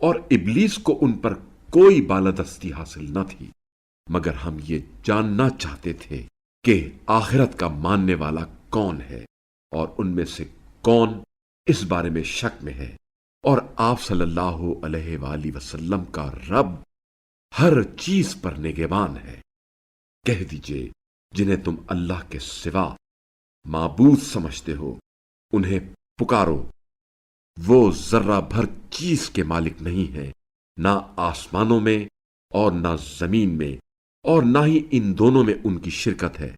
اور ابلیس کو ان پر کوئی بالادستی حاصل نہ تھی، مگر ہم یہ جاننا چاہتے تھے کہ آخرت کا ماننے والا کون ہے، اور ان میں سے کون اس بارے میں شک میں ہے۔ اور آپ صلی اللہ علیہ وآلہ وسلم کا رب ہر چیز پر نگہبان ہے۔ کہہ دیجئے جنہیں تم اللہ کے سوا معبود سمجھتے ہو انہیں پکارو، وہ ذرہ بھر چیز کے مالک نہیں ہے، نہ آسمانوں میں اور نہ زمین میں، اور نہ ہی ان دونوں میں ان کی شرکت ہے،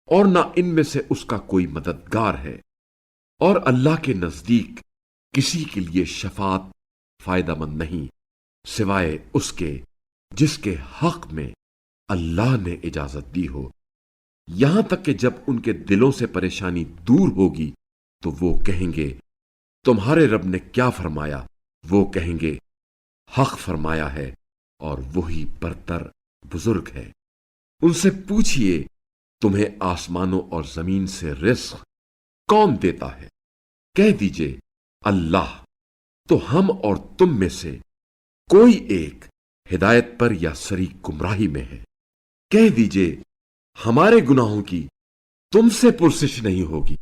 اور نہ ان میں سے اس کا کوئی مددگار ہے، اور اللہ کے نزدیک کسی کے لیے شفاعت فائدہ مند نہیں سوائے اس کے جس کے حق میں اللہ نے اجازت دی ہو۔ یہاں تک کہ جب ان کے دلوں سے پریشانی دور ہوگی تو وہ کہیں گے تمہارے رب نے کیا فرمایا؟ وہ کہیں گے حق فرمایا ہے، اور وہی برتر بزرگ ہے۔ ان سے پوچھئے تمہیں آسمانوں اور زمین سے رزق کون دیتا ہے؟ کہہ دیجئے اللہ۔ تو ہم اور تم میں سے کوئی ایک ہدایت پر یا سری گمراہی میں ہے۔ کہہ دیجئے ہمارے گناہوں کی تم سے پرسش نہیں ہوگی،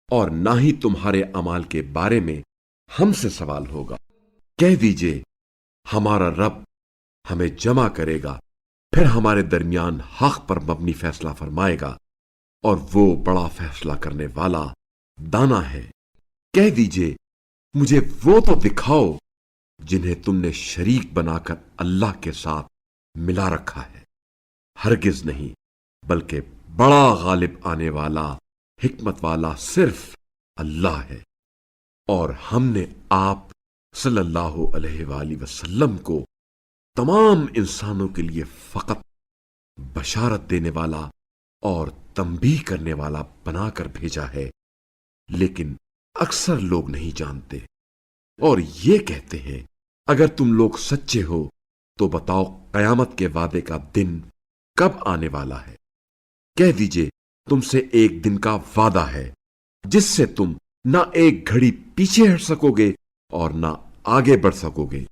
اور نہ ہی تمہارے اعمال کے بارے میں ہم سے سوال ہوگا۔ کہہ دیجئے ہمارا رب ہمیں جمع کرے گا، پھر ہمارے درمیان حق پر مبنی فیصلہ فرمائے گا، اور وہ بڑا فیصلہ کرنے والا دانا ہے۔ کہہ دیجئے مجھے وہ تو دکھاؤ جنہیں تم نے شریک بنا کر اللہ کے ساتھ ملا رکھا ہے۔ ہرگز نہیں، بلکہ بڑا غالب آنے والا حکمت والا صرف اللہ ہے۔ اور ہم نے آپ صلی اللہ علیہ وآلہ وسلم کو تمام انسانوں کے لیے فقط بشارت دینے والا اور تنبیہ کرنے والا بنا کر بھیجا ہے، لیکن اکثر لوگ نہیں جانتے، اور یہ کہتے ہیں اگر تم لوگ سچے ہو تو بتاؤ قیامت کے وعدے کا دن کب آنے والا ہے؟ کہہ دیجئے تم سے ایک دن کا وعدہ ہے جس سے تم نہ ایک گھڑی پیچھے ہٹ سکو گے اور نہ آگے بڑھ سکو گے۔